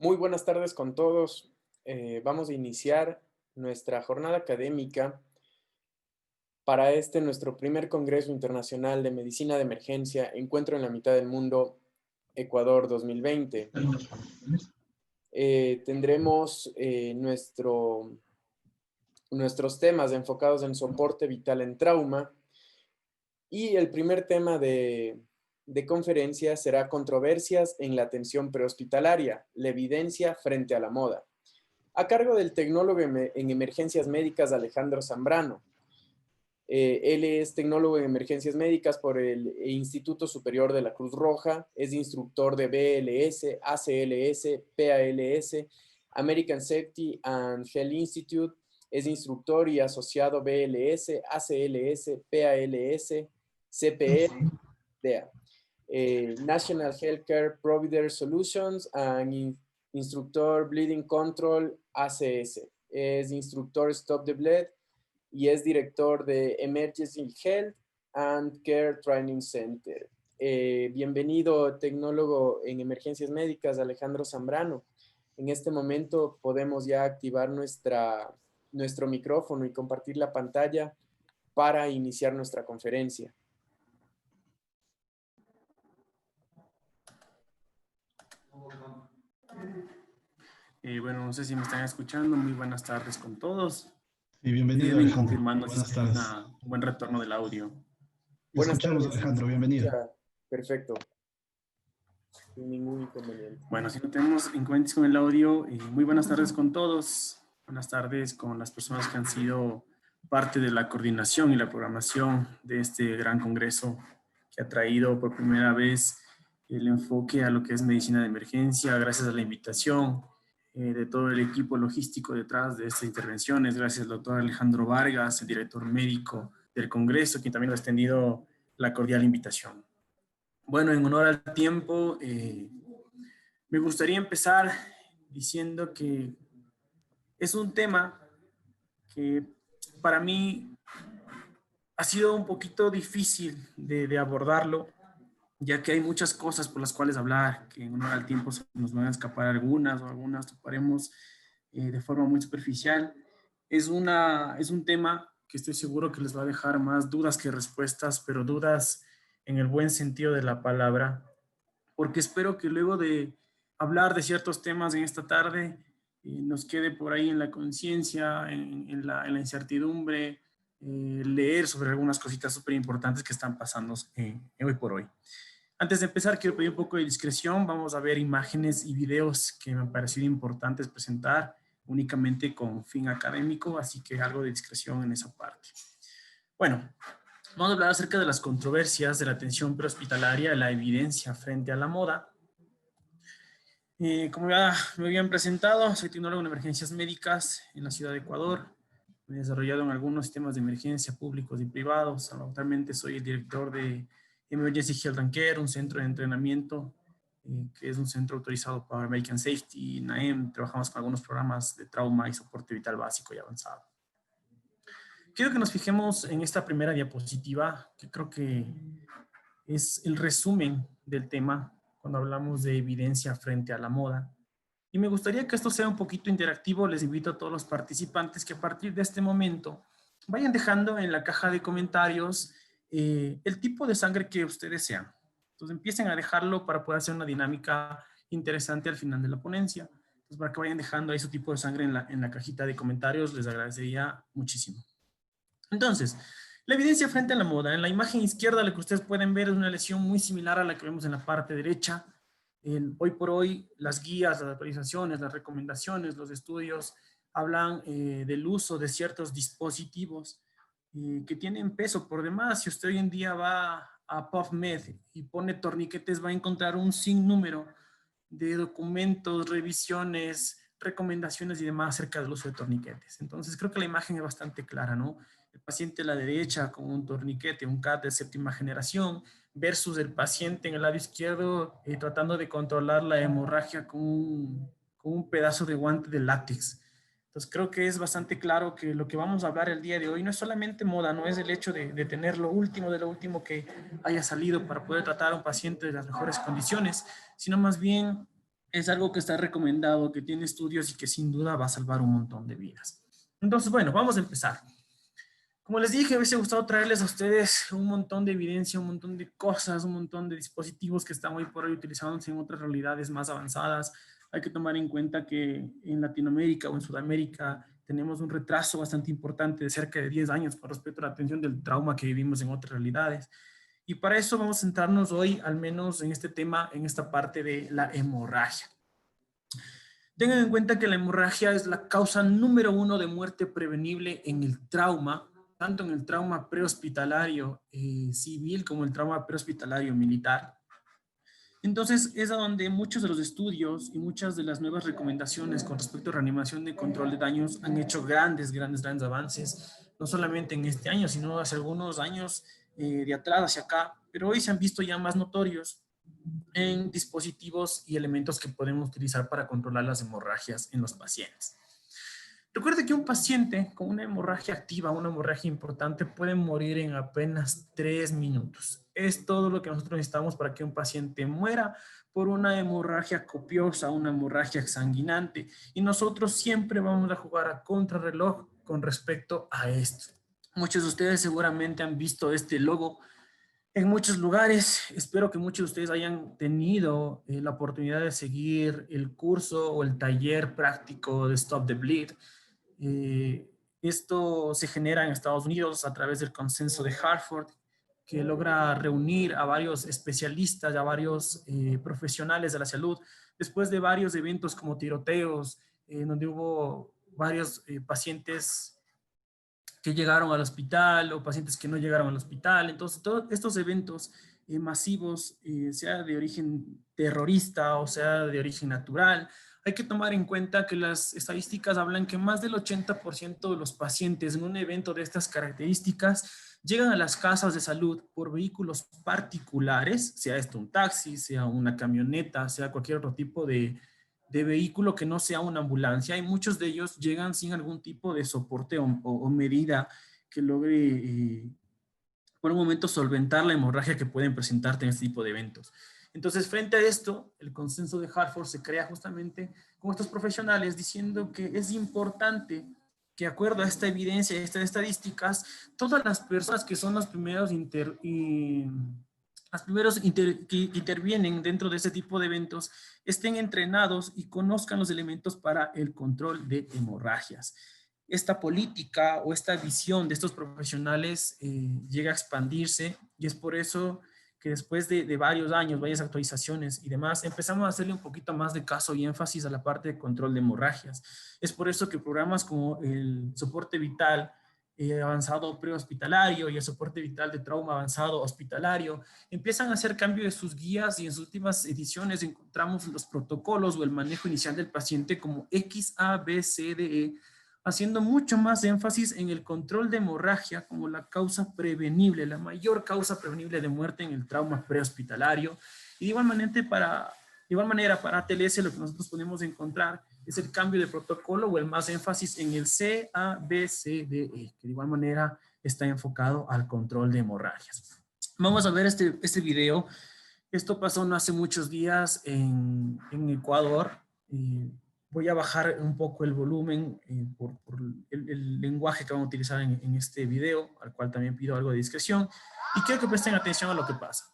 Muy buenas tardes con todos. Vamos a iniciar nuestra jornada académica para nuestro primer Congreso Internacional de Medicina de Emergencia, Encuentro en la Mitad del Mundo, Ecuador 2020. Tendremos nuestros temas enfocados en soporte vital en trauma, y el primer tema de conferencia será controversias en la atención prehospitalaria, la evidencia frente a la moda, a cargo del tecnólogo en emergencias médicas Alejandro Zambrano. Él es tecnólogo en emergencias médicas por el Instituto Superior de la Cruz Roja, es instructor de BLS, ACLS, PALS, American Safety and Health Institute, es instructor y asociado BLS, ACLS, PALS, CPE, DEA, National Healthcare Provider Solutions, and instructor Bleeding Control, ACS. Es instructor Stop the Bleed y es director de Emergency Health and Care Training Center. Bienvenido, tecnólogo en emergencias médicas, Alejandro Zambrano. En este momento podemos ya activar nuestro micrófono y compartir la pantalla para iniciar nuestra conferencia. Bueno, no sé si me están escuchando. Muy buenas tardes con todos. Y bienvenido, Deben Alejandro. confirmando Buenas si hay tardes. un buen retorno del audio. Buenas Escuchamos, tardes, Alejandro. Bienvenido. Perfecto. Sin ningún inconveniente. Bueno, si no tenemos inconvenientes con el audio, muy buenas tardes con todos. Buenas tardes con las personas que han sido parte de la coordinación y la programación de este gran congreso que ha traído por primera vez el enfoque a lo que es medicina de emergencia. Gracias a la invitación de todo el equipo logístico detrás de estas intervenciones. Gracias al doctor Alejandro Vargas, el director médico del congreso, quien también ha extendido la cordial invitación. Bueno, en honor al tiempo, me gustaría empezar diciendo que es un tema que para mí ha sido un poquito difícil de abordarlo, ya que hay muchas cosas por las cuales hablar, que en honor al tiempo se nos van a escapar algunas o algunas toparemos de forma muy superficial. Es un tema que estoy seguro que les va a dejar más dudas que respuestas, pero dudas en el buen sentido de la palabra, porque espero que luego de hablar de ciertos temas en esta tarde nos quede por ahí en la conciencia, en la incertidumbre, leer sobre algunas cositas súper importantes que están pasando hoy por hoy. Antes de empezar, quiero pedir un poco de discreción. Vamos a ver imágenes y videos que me han parecido importantes presentar únicamente con fin académico, así que algo de discreción en esa parte. Bueno, vamos a hablar acerca de las controversias de la atención prehospitalaria, la evidencia frente a la moda. Como ya me habían presentado, soy tecnólogo en emergencias médicas en la ciudad de Ecuador. Me he desarrollado en algunos sistemas de emergencia públicos y privados. Actualmente soy el director de Emergency Health and Care, un centro de entrenamiento que es un centro autorizado para American Safety y NAEM. Trabajamos con algunos programas de trauma y soporte vital básico y avanzado. Quiero que nos fijemos en esta primera diapositiva, que creo que es el resumen del tema cuando hablamos de evidencia frente a la moda. Y me gustaría que esto sea un poquito interactivo. Les invito a todos los participantes que a partir de este momento vayan dejando en la caja de comentarios el tipo de sangre que ustedes sean. Entonces empiecen a dejarlo para poder hacer una dinámica interesante al final de la ponencia. Entonces para que vayan dejando ahí su tipo de sangre en la cajita de comentarios, les agradecería muchísimo. Entonces, la evidencia frente a la moda. En la imagen izquierda lo que ustedes pueden ver es una lesión muy similar a la que vemos en la parte derecha. Hoy por hoy, las guías, las actualizaciones, las recomendaciones, los estudios hablan del uso de ciertos dispositivos que tienen peso por demás. Si usted hoy en día va a PubMed y pone torniquetes, va a encontrar un sinnúmero de documentos, revisiones, recomendaciones y demás acerca del uso de torniquetes. Entonces, creo que la imagen es bastante clara, ¿no? El paciente a la derecha con un torniquete, un CAT de séptima generación, versus el paciente en el lado izquierdo tratando de controlar la hemorragia con un pedazo de guante de látex. Entonces creo que es bastante claro que lo que vamos a hablar el día de hoy no es solamente moda, no es el hecho de tener lo último de lo último que haya salido para poder tratar a un paciente de las mejores condiciones, sino más bien es algo que está recomendado, que tiene estudios y que sin duda va a salvar un montón de vidas. Entonces, bueno, vamos a empezar. Como les dije, me hubiese gustado traerles a ustedes un montón de evidencia, un montón de cosas, un montón de dispositivos que están hoy por hoy utilizándose en otras realidades más avanzadas. Hay que tomar en cuenta que en Latinoamérica o en Sudamérica tenemos un retraso bastante importante de cerca de 10 años con respecto a la atención del trauma que vivimos en otras realidades. Y para eso vamos a centrarnos hoy, al menos en este tema, en esta parte de la hemorragia. Tengan en cuenta que la hemorragia es la causa número 1 de muerte prevenible en el trauma, tanto en el trauma prehospitalario civil como el trauma prehospitalario militar. Entonces es a donde muchos de los estudios y muchas de las nuevas recomendaciones con respecto a reanimación y control de daños han hecho grandes avances, no solamente en este año, sino hace algunos años de atrás hacia acá, pero hoy se han visto ya más notorios en dispositivos y elementos que podemos utilizar para controlar las hemorragias en los pacientes. Recuerde que un paciente con una hemorragia activa, una hemorragia importante, puede morir en apenas 3 minutos. Es todo lo que nosotros necesitamos para que un paciente muera por una hemorragia copiosa, una hemorragia sanguinante. Y nosotros siempre vamos a jugar a contrarreloj con respecto a esto. Muchos de ustedes seguramente han visto este logo en muchos lugares. Espero que muchos de ustedes hayan tenido la oportunidad de seguir el curso o el taller práctico de Stop the Bleed. Esto se genera en Estados Unidos a través del consenso de Hartford, que logra reunir a varios especialistas, a varios profesionales de la salud, después de varios eventos como tiroteos, donde hubo varios pacientes que llegaron al hospital o pacientes que no llegaron al hospital. Entonces, todos estos eventos masivos, sea de origen terrorista o sea de origen natural, hay que tomar en cuenta que las estadísticas hablan que más del 80% de los pacientes en un evento de estas características llegan a las casas de salud por vehículos particulares, sea esto un taxi, sea una camioneta, sea cualquier otro tipo de vehículo que no sea una ambulancia, y muchos de ellos llegan sin algún tipo de soporte o medida que logre por un momento solventar la hemorragia que pueden presentarte en este tipo de eventos. Entonces, frente a esto, el consenso de Hartford se crea justamente con estos profesionales diciendo que es importante que, de acuerdo a esta evidencia y estas estadísticas, todas las personas que son los primeros que intervienen dentro de este tipo de eventos estén entrenados y conozcan los elementos para el control de hemorragias. Esta política o esta visión de estos profesionales llega a expandirse, y es por eso que después de varios años, varias actualizaciones y demás, empezamos a hacerle un poquito más de caso y énfasis a la parte de control de hemorragias. Es por eso que programas como el soporte vital avanzado prehospitalario y el soporte vital de trauma avanzado hospitalario empiezan a hacer cambio de sus guías, y en sus últimas ediciones encontramos los protocolos o el manejo inicial del paciente como X, A, B, C, D, E, haciendo mucho más énfasis en el control de hemorragia como la causa prevenible, la mayor causa prevenible de muerte en el trauma prehospitalario. Y de igual manera para TLS lo que nosotros podemos encontrar es el cambio de protocolo o el más énfasis en el C, A, B, C, D, E, que de igual manera está enfocado al control de hemorragias. Vamos a ver este video. Esto pasó no hace muchos días en Ecuador. Voy a bajar un poco el volumen por el lenguaje que vamos a utilizar en este video, al cual también pido algo de discreción. Y quiero que presten atención a lo que pasa.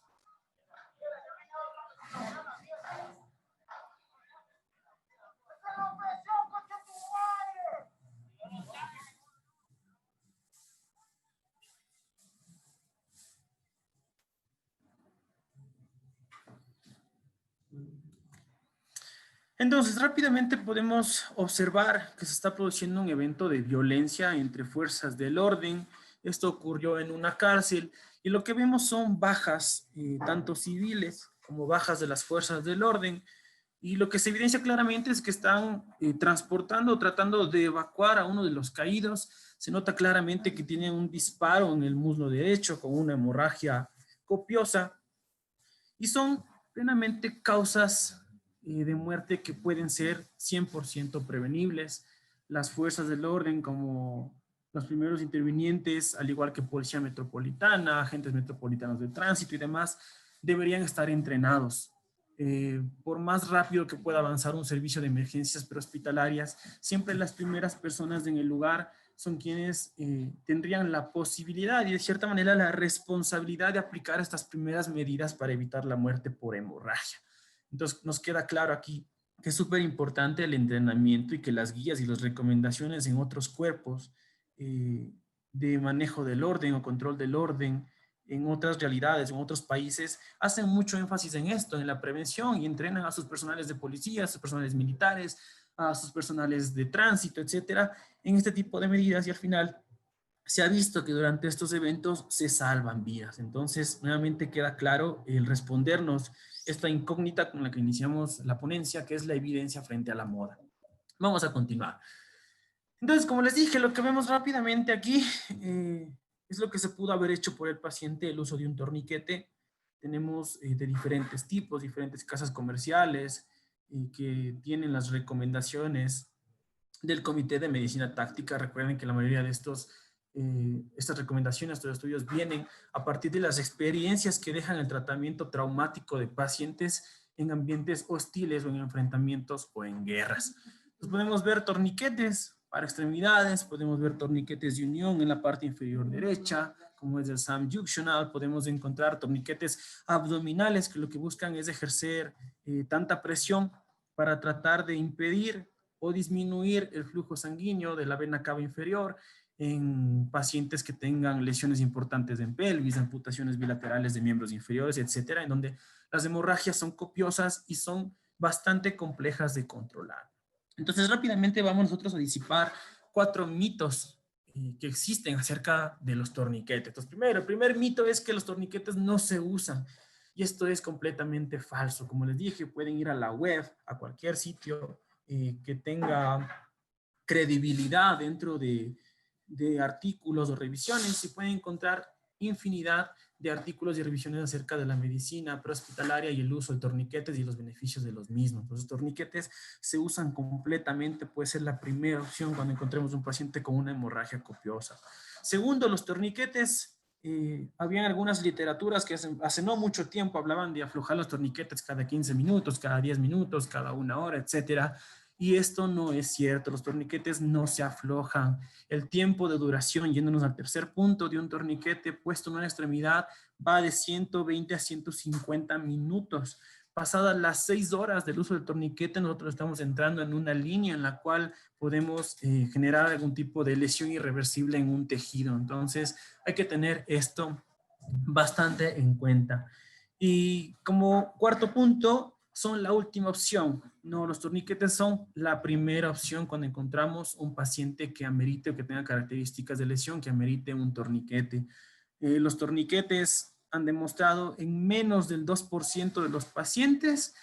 Entonces, rápidamente podemos observar que se está produciendo un evento de violencia entre fuerzas del orden. Esto ocurrió en una cárcel y lo que vemos son bajas, tanto civiles como bajas de las fuerzas del orden. Y lo que se evidencia claramente es que están transportando, tratando de evacuar a uno de los caídos. Se nota claramente que tienen un disparo en el muslo derecho con una hemorragia copiosa. Y son plenamente causas de muerte que pueden ser 100% prevenibles. Las fuerzas del orden, como los primeros intervinientes, al igual que Policía Metropolitana, agentes metropolitanos de tránsito y demás, deberían estar entrenados. por más rápido que pueda avanzar un servicio de emergencias prehospitalarias, siempre las primeras personas en el lugar son quienes tendrían la posibilidad y de cierta manera la responsabilidad de aplicar estas primeras medidas para evitar la muerte por hemorragia. Entonces nos queda claro aquí que es súper importante el entrenamiento y que las guías y las recomendaciones en otros cuerpos de manejo del orden o control del orden en otras realidades, en otros países, hacen mucho énfasis en esto, en la prevención, y entrenan a sus personales de policía, a sus personales militares, a sus personales de tránsito, etcétera, en este tipo de medidas, y al final se ha visto que durante estos eventos se salvan vidas. Entonces, nuevamente queda claro el respondernos esta incógnita con la que iniciamos la ponencia, que es la evidencia frente a la moda. Vamos a continuar. Entonces, como les dije, lo que vemos rápidamente aquí es lo que se pudo haber hecho por el paciente, el uso de un torniquete. Tenemos de diferentes tipos, diferentes casas comerciales que tienen las recomendaciones del Comité de Medicina Táctica. Recuerden que la mayoría de estas recomendaciones, estos estudios vienen a partir de las experiencias que dejan el tratamiento traumático de pacientes en ambientes hostiles o en enfrentamientos o en guerras. Entonces podemos ver torniquetes para extremidades, podemos ver torniquetes de unión en la parte inferior derecha, como es el subjunctional. Podemos encontrar torniquetes abdominales que lo que buscan es ejercer tanta presión para tratar de impedir o disminuir el flujo sanguíneo de la vena cava inferior en pacientes que tengan lesiones importantes en pelvis, amputaciones bilaterales de miembros inferiores, etcétera, en donde las hemorragias son copiosas y son bastante complejas de controlar. Entonces, rápidamente vamos nosotros a disipar 4 mitos que existen acerca de los torniquetes. Entonces, primero, el primer mito es que los torniquetes no se usan. Y esto es completamente falso. Como les dije, pueden ir a la web, a cualquier sitio que tenga credibilidad dentro de artículos o revisiones, y pueden encontrar infinidad de artículos y revisiones acerca de la medicina prehospitalaria y el uso de torniquetes y los beneficios de los mismos. Los torniquetes se usan completamente, puede ser la primera opción cuando encontremos un paciente con una hemorragia copiosa. Segundo, los torniquetes, habían algunas literaturas que hace no mucho tiempo hablaban de aflojar los torniquetes cada 15 minutos, cada 10 minutos, cada 1 hora, etcétera. Y esto no es cierto, los torniquetes no se aflojan. El tiempo de duración, yéndonos al tercer punto, de un torniquete puesto en una extremidad va de 120 a 150 minutos. Pasadas las 6 horas del uso del torniquete, nosotros estamos entrando en una línea en la cual podemos generar algún tipo de lesión irreversible en un tejido. Entonces, hay que tener esto bastante en cuenta. Y como cuarto punto, son la última opción. No, los torniquetes son la primera opción cuando encontramos un paciente que amerite o que tenga características de lesión que amerite un torniquete. Los torniquetes han demostrado en menos del 2% de los pacientes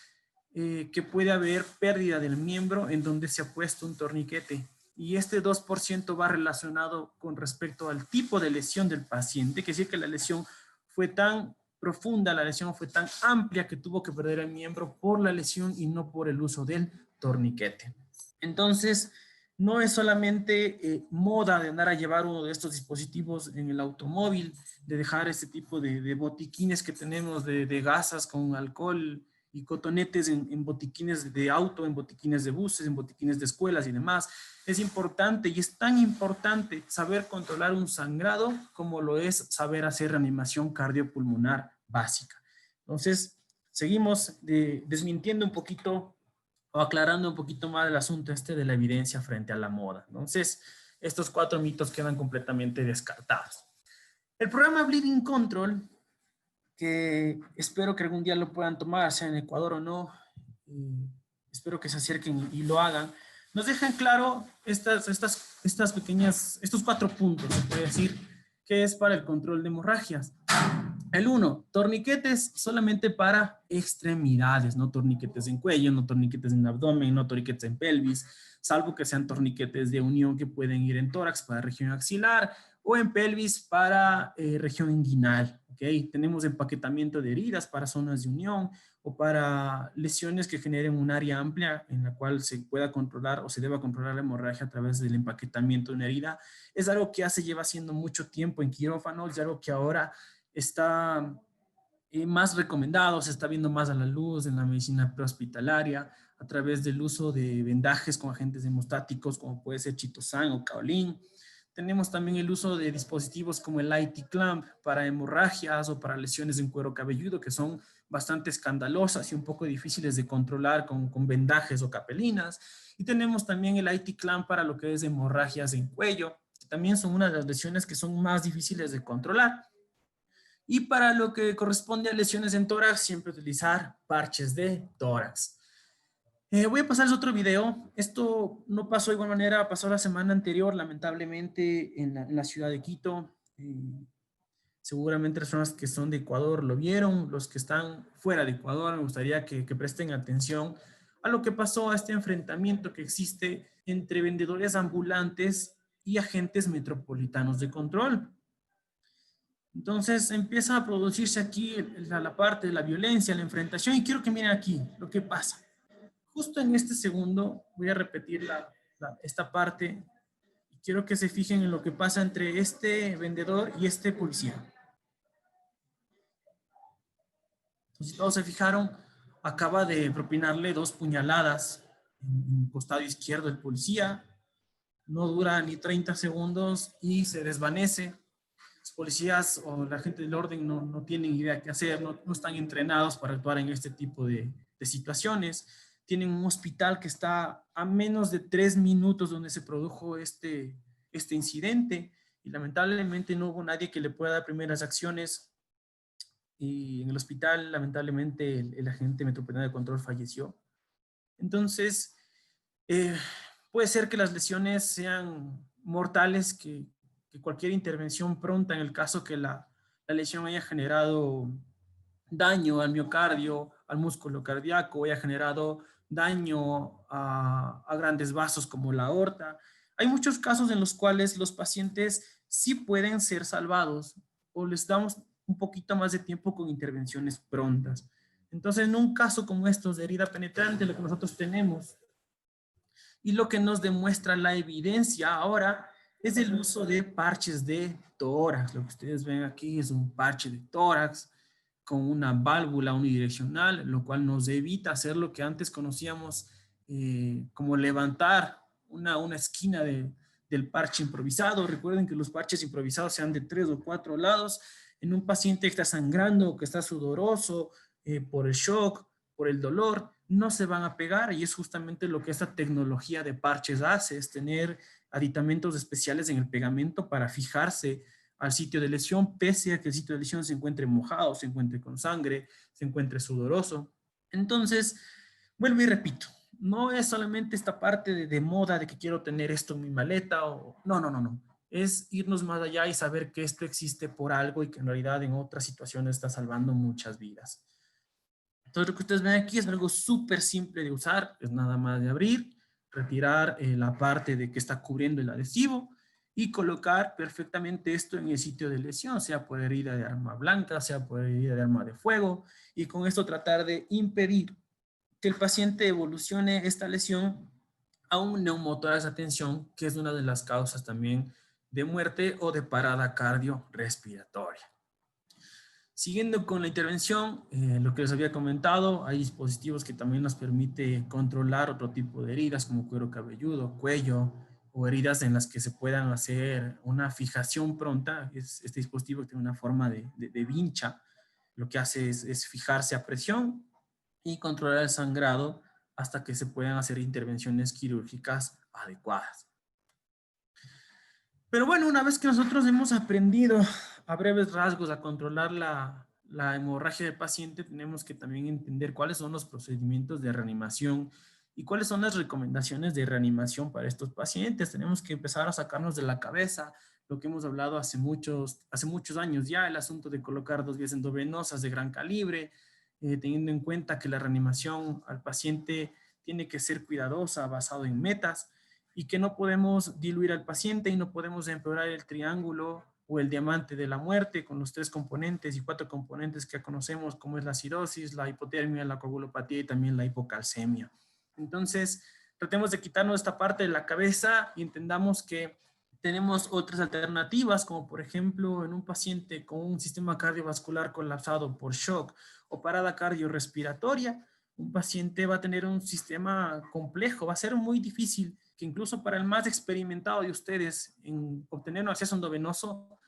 que puede haber pérdida del miembro en donde se ha puesto un torniquete. Y este 2% va relacionado con respecto al tipo de lesión del paciente, que es decir, que la lesión fue tan profunda, la lesión fue tan amplia que tuvo que perder el miembro por la lesión y no por el uso del torniquete. Entonces, no es solamente moda de andar a llevar uno de estos dispositivos en el automóvil, de dejar este tipo de botiquines que tenemos de gasas con alcohol y cotonetes en botiquines de auto, en botiquines de buses, en botiquines de escuelas y demás. Es importante, y es tan importante, saber controlar un sangrado como lo es saber hacer reanimación cardiopulmonar básica. Entonces, seguimos desmintiendo un poquito o aclarando un poquito más el asunto de la evidencia frente a la moda. Entonces, estos 4 mitos quedan completamente descartados. El programa Bleeding Control, que espero que algún día lo puedan tomar, sea en Ecuador o no, espero que se acerquen y lo hagan, nos dejan claro estas pequeñas, estos 4 puntos, se puede decir, que es para el control de hemorragias. El 1, torniquetes solamente para extremidades, no torniquetes en cuello, no torniquetes en abdomen, no torniquetes en pelvis, salvo que sean torniquetes de unión que pueden ir en tórax para región axilar o en pelvis para región inguinal. ¿Okay? Tenemos empaquetamiento de heridas para zonas de unión o para lesiones que generen un área amplia en la cual se pueda controlar o se deba controlar la hemorragia a través del empaquetamiento de una herida. Es algo que ya se lleva haciendo mucho tiempo en quirófano, es algo que ahora está más recomendado, se está viendo más a la luz en la medicina prehospitalaria a través del uso de vendajes con agentes hemostáticos como puede ser chitosan o kaolin. Tenemos también el uso de dispositivos como el IT clamp para hemorragias o para lesiones en cuero cabelludo que son bastante escandalosas y un poco difíciles de controlar con vendajes o capelinas. Y tenemos también el IT clamp para lo que es hemorragias en cuello, que también son una de las lesiones que son más difíciles de controlar. Y para lo que corresponde a lesiones en tórax, siempre utilizar parches de tórax. Voy a pasarles otro video. Esto no pasó de igual manera, pasó la semana anterior, lamentablemente, en la ciudad de Quito. Seguramente las personas que son de Ecuador lo vieron, los que están fuera de Ecuador, me gustaría que presten atención a lo que pasó, a este enfrentamiento que existe entre vendedores ambulantes y agentes metropolitanos de control. Entonces empieza a producirse aquí la parte de la violencia, la enfrentación, y quiero que miren aquí lo que pasa. Justo en este segundo voy a repetir esta parte y quiero que se fijen en lo que pasa entre este vendedor y este policía. Entonces, si todos se fijaron, acaba de propinarle 2 puñaladas en el costado izquierdo del policía. No dura ni 30 segundos y se desvanece. Los policías o la gente del orden no tienen idea qué hacer, no están entrenados para actuar en este tipo de situaciones. Tienen un hospital que está a menos de 3 minutos donde se produjo este incidente y lamentablemente no hubo nadie que le pueda dar primeras acciones y en el hospital lamentablemente el agente metropolitano de control falleció. Entonces, eh, puede ser que las lesiones sean mortales, que cualquier intervención pronta en el caso que la lesión haya generado daño al miocardio, al músculo cardíaco, haya generado daño a grandes vasos como la aorta. Hay muchos casos en los cuales los pacientes sí pueden ser salvados o les damos un poquito más de tiempo con intervenciones prontas. Entonces, en un caso como estos de herida penetrante, lo que nosotros tenemos y lo que nos demuestra la evidencia ahora es el uso de parches de tórax. Lo que ustedes ven aquí es un parche de tórax con una válvula unidireccional, lo cual nos evita hacer lo que antes conocíamos como levantar una esquina del parche improvisado. Recuerden que los parches improvisados sean de 3 o 4 lados. En un paciente que está sangrando, que está sudoroso por el shock, por el dolor, no se van a pegar y es justamente lo que esta tecnología de parches hace, es tener aditamentos especiales en el pegamento para fijarse al sitio de lesión, pese a que el sitio de lesión se encuentre mojado, se encuentre con sangre, se encuentre sudoroso. Entonces, vuelvo y repito, no es solamente esta parte de moda de que quiero tener esto en mi maleta o no. Es irnos más allá y saber que esto existe por algo y que en realidad en otras situaciones está salvando muchas vidas. Entonces lo que ustedes ven aquí es algo súper simple de usar, es nada más de abrir, retirar la parte de que está cubriendo el adhesivo y colocar perfectamente esto en el sitio de lesión, sea por herida de arma blanca, sea por herida de arma de fuego, y con esto tratar de impedir que el paciente evolucione esta lesión a un neumotórax de atención, que es una de las causas también de muerte o de parada cardiorrespiratoria. Siguiendo con la intervención, lo que les había comentado, hay dispositivos que también nos permite controlar otro tipo de heridas como cuero cabelludo, cuello o heridas en las que se puedan hacer una fijación pronta. Este dispositivo tiene una forma de vincha. Lo que hace es fijarse a presión y controlar el sangrado hasta que se puedan hacer intervenciones quirúrgicas adecuadas. Pero bueno, una vez que nosotros hemos aprendido a breves rasgos a controlar la hemorragia del paciente, tenemos que también entender cuáles son los procedimientos de reanimación y cuáles son las recomendaciones de reanimación para estos pacientes. Tenemos que empezar a sacarnos de la cabeza lo que hemos hablado hace muchos años ya, el asunto de colocar 2 vías endovenosas de gran calibre, teniendo en cuenta que la reanimación al paciente tiene que ser cuidadosa, basado en metas, y que no podemos diluir al paciente y no podemos empeorar el triángulo o el diamante de la muerte con los 3 componentes y 4 componentes que conocemos como es la cirrosis, la hipotermia, la coagulopatía y también la hipocalcemia. Entonces, tratemos de quitarnos esta parte de la cabeza y entendamos que Tenemos otras alternativas, como por ejemplo en un paciente con un sistema cardiovascular colapsado por shock o parada cardiorrespiratoria, un paciente va a tener un sistema complejo, va a ser muy difícil que incluso para el más experimentado de ustedes en obtener un acceso endovenoso,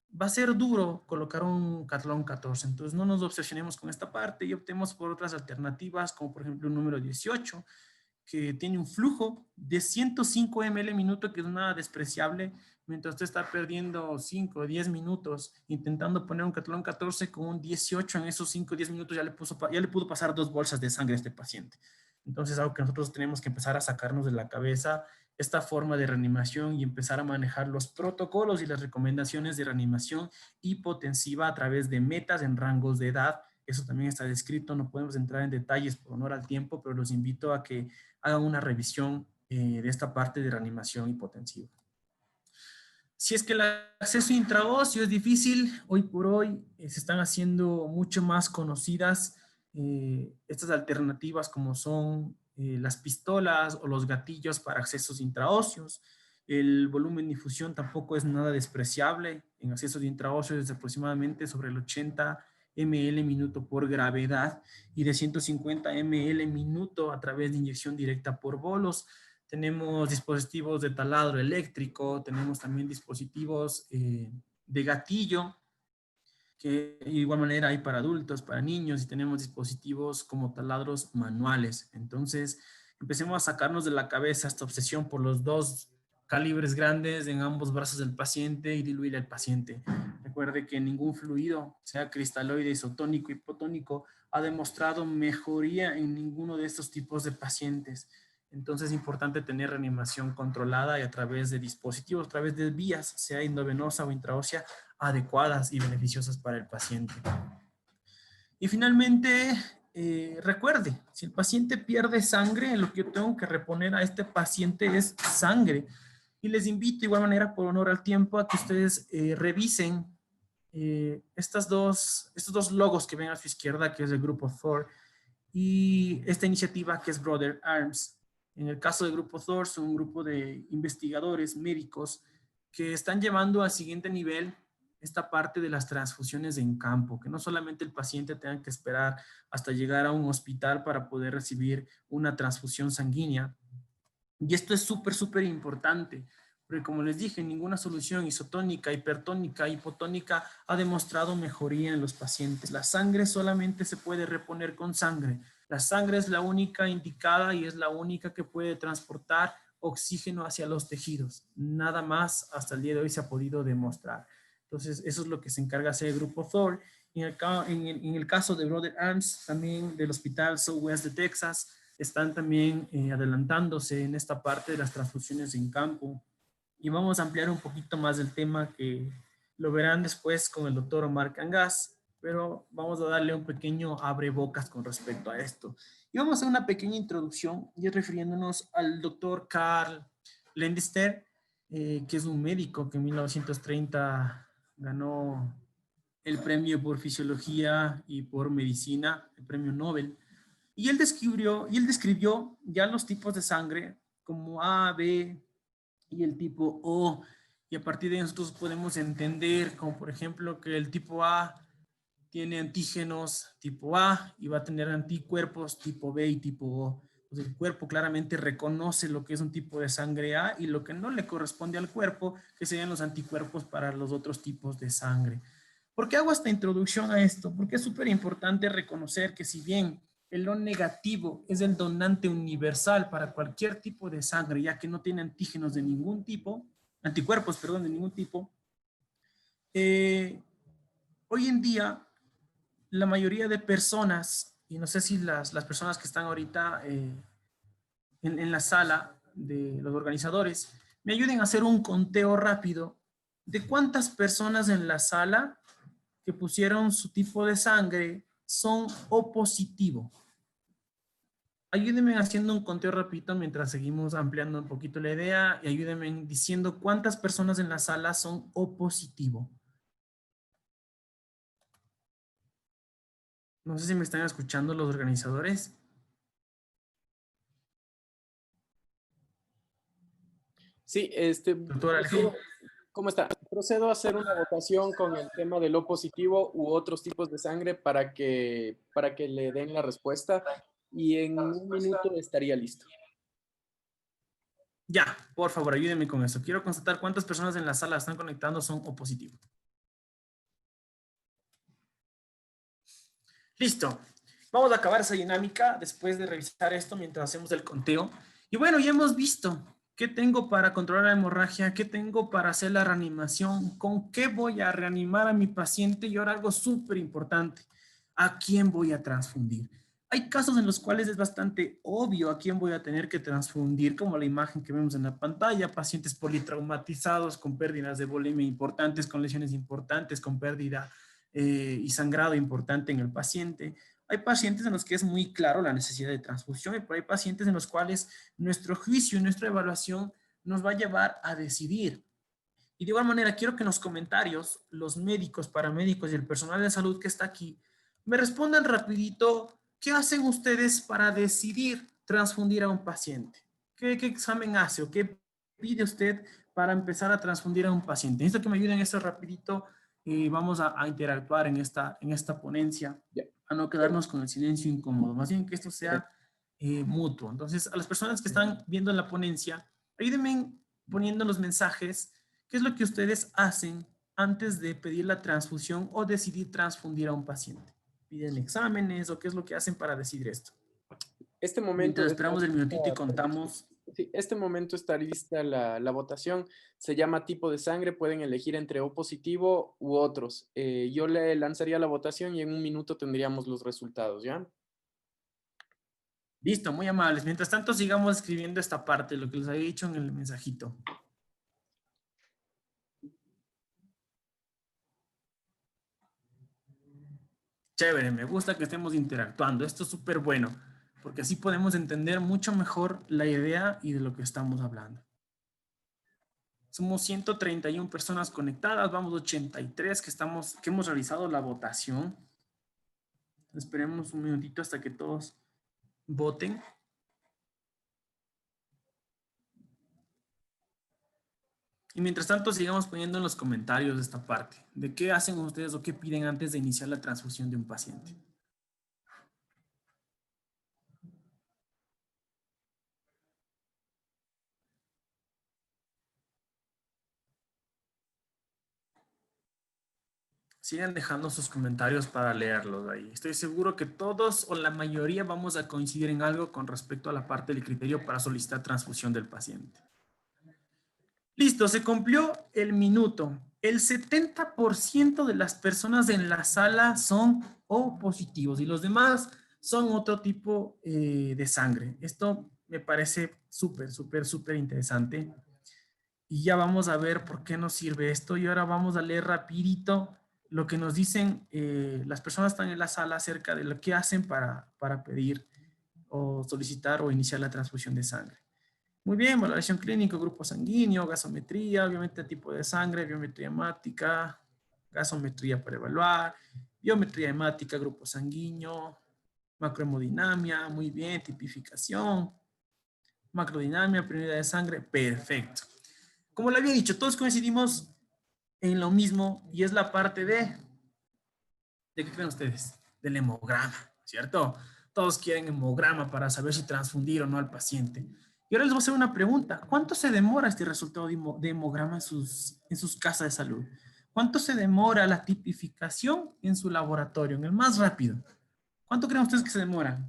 va a ser duro colocar un Catlón 14. Entonces no nos obsesionemos con esta parte y optemos por otras alternativas, como por ejemplo un número 18, que tiene un flujo de 105 ml minuto, que es nada despreciable, mientras usted está perdiendo 5 o 10 minutos intentando poner un Catlón 14 con un 18 en esos 5 o 10 minutos ya le pudo pasar 2 bolsas de sangre a este paciente. Entonces, algo que nosotros tenemos que empezar a sacarnos de la cabeza esta forma de reanimación y empezar a manejar los protocolos y las recomendaciones de reanimación hipotensiva a través de metas en rangos de edad. Eso también está descrito, no podemos entrar en detalles por honor al tiempo, pero los invito a que hagan una revisión de esta parte de reanimación hipotensiva. Si es que el acceso intraóseo es difícil, hoy por hoy se están haciendo mucho más conocidas estas alternativas como son las pistolas o los gatillos para accesos intraóseos. El volumen de infusión tampoco es nada despreciable. En accesos intraóseos es aproximadamente sobre el 80 ml minuto por gravedad y de 150 ml minuto a través de inyección directa por bolos. Tenemos dispositivos de taladro eléctrico, tenemos también dispositivos de gatillo, que de igual manera hay para adultos, para niños, y tenemos dispositivos como taladros manuales. Entonces, empecemos a sacarnos de la cabeza esta obsesión por los dos calibres grandes en ambos brazos del paciente y diluir al paciente. Recuerde que ningún fluido, sea cristaloide, isotónico, hipotónico, ha demostrado mejoría en ninguno de estos tipos de pacientes. Entonces es importante tener reanimación controlada y a través de dispositivos, a través de vías, sea endovenosa o intraósea, adecuadas y beneficiosas para el paciente. Y finalmente, recuerde, si el paciente pierde sangre, lo que yo tengo que reponer a este paciente es sangre. Y les invito de igual manera, por honor al tiempo, a que ustedes revisen estos dos logos que ven a su izquierda, que es el grupo Thor, y esta iniciativa que es Brother Arms. En el caso del grupo Thor, son un grupo de investigadores médicos que están llevando al siguiente nivel esta parte de las transfusiones en campo, que no solamente el paciente tenga que esperar hasta llegar a un hospital para poder recibir una transfusión sanguínea. Y esto es súper importante, porque como les dije, ninguna solución isotónica, hipertónica, hipotónica ha demostrado mejoría en los pacientes. La sangre solamente se puede reponer con sangre. La sangre es la única indicada y es la única que puede transportar oxígeno hacia los tejidos. Nada más hasta el día de hoy se ha podido demostrar. Entonces, eso es lo que se encarga de hacer el grupo Thor. En el caso de Brother Arms, también del Hospital Southwest de Texas, están también adelantándose en esta parte de las transfusiones en campo. Y vamos a ampliar un poquito más el tema, que lo verán después con el doctor Omar Cangas, pero vamos a darle un pequeño abrebocas con respecto a esto. Y vamos a hacer una pequeña introducción y refiriéndonos al doctor Karl Landsteiner, que es un médico que en 1930 ganó el premio por fisiología y por medicina, el premio Nobel. Y él describió ya los tipos de sangre como A, B y el tipo O. Y a partir de ahí nosotros podemos entender, como por ejemplo, que el tipo A tiene antígenos tipo A y va a tener anticuerpos tipo B y tipo O. Entonces el cuerpo claramente reconoce lo que es un tipo de sangre A y lo que no le corresponde al cuerpo, que serían los anticuerpos para los otros tipos de sangre. ¿Por qué hago esta introducción a esto? Porque es súper importante reconocer que si bien el O negativo es el donante universal para cualquier tipo de sangre, ya que no tiene antígenos de ningún tipo, anticuerpos, perdón, de ningún tipo, hoy en día la mayoría de personas, y no sé si las personas que están ahorita en la sala de los organizadores, me ayuden a hacer un conteo rápido de cuántas personas en la sala que pusieron su tipo de sangre son O positivo. Ayúdenme haciendo un conteo rapidito mientras seguimos ampliando un poquito la idea y ayúdenme diciendo cuántas personas en la sala son O positivo. No sé si me están escuchando los organizadores. Sí, Doctor Alejandro. ¿cómo está? Procedo a hacer una votación con el tema del O positivo u otros tipos de sangre para que le den la respuesta y en un minuto estaría listo. Ya, por favor, ayúdenme con eso. Quiero constatar cuántas personas en la sala están conectando son O positivo. Listo. Vamos a acabar esa dinámica después de revisar esto mientras hacemos el conteo. Y bueno, ya hemos visto qué tengo para controlar la hemorragia, qué tengo para hacer la reanimación, con qué voy a reanimar a mi paciente y ahora algo súper importante, ¿a quién voy a transfundir? Hay casos en los cuales es bastante obvio a quién voy a tener que transfundir, como la imagen que vemos en la pantalla, pacientes politraumatizados con pérdidas de volemia importantes, con lesiones importantes, con pérdida y sangrado importante en el paciente. Hay pacientes en los que es muy claro la necesidad de transfusión, pero hay pacientes en los cuales nuestro juicio y nuestra evaluación nos va a llevar a decidir. Y de igual manera, quiero que en los comentarios los médicos, paramédicos y el personal de salud que está aquí me respondan rapidito qué hacen ustedes para decidir transfundir a un paciente. ¿Qué examen hace o qué pide usted para empezar a transfundir a un paciente? Necesito que me ayuden eso rapidito y vamos a interactuar en esta ponencia, Ya. a no quedarnos con el silencio incómodo, más bien que esto sea mutuo. Entonces, a las personas que están viendo en la ponencia, ayúdenme poniendo los mensajes. ¿Qué es lo que ustedes hacen antes de pedir la transfusión o decidir transfundir a un paciente? ¿Piden exámenes o qué es lo que hacen para decidir esto? Este momento Mientras esperamos el minutito y contamos. Sí, este momento está lista la votación. Se llama tipo de sangre. Pueden elegir entre O positivo u otros. Yo le lanzaría la votación y en un minuto tendríamos los resultados, ¿ya? Listo, muy amables. Mientras tanto, sigamos escribiendo esta parte, lo que les había dicho en el mensajito. Chévere, me gusta que estemos interactuando. Esto es súper bueno, porque así podemos entender mucho mejor la idea y de lo que estamos hablando. Somos 131 personas conectadas, vamos 83 que hemos realizado la votación. Esperemos un minutito hasta que todos voten. Y mientras tanto, sigamos poniendo en los comentarios esta parte. ¿De qué hacen ustedes o qué piden antes de iniciar la transfusión de un paciente? Sigan dejando sus comentarios para leerlos ahí. Estoy seguro que todos o la mayoría vamos a coincidir en algo con respecto a la parte del criterio para solicitar transfusión del paciente. Listo, se cumplió el minuto. El 70% de las personas en la sala son O positivos y los demás son otro tipo de sangre. Esto me parece súper interesante. Y ya vamos a ver por qué nos sirve esto. Y ahora vamos a leer rapidito lo que nos dicen las personas que están en la sala acerca de lo que hacen para pedir o solicitar o iniciar la transfusión de sangre. Muy bien, valoración clínica, grupo sanguíneo, gasometría, obviamente tipo de sangre, biometría hemática, gasometría para evaluar, biometría hemática, grupo sanguíneo, macrohemodinamia, muy bien, tipificación, macrodinamia, prioridad de sangre, perfecto. Como le había dicho, todos coincidimos en lo mismo y es la parte ¿de qué creen ustedes? Del hemograma, ¿cierto? Todos quieren hemograma para saber si transfundir o no al paciente. Y ahora les voy a hacer una pregunta. ¿Cuánto se demora este resultado de hemograma en sus casas de salud? ¿Cuánto se demora la tipificación en su laboratorio, en el más rápido? ¿Cuánto creen ustedes que se demora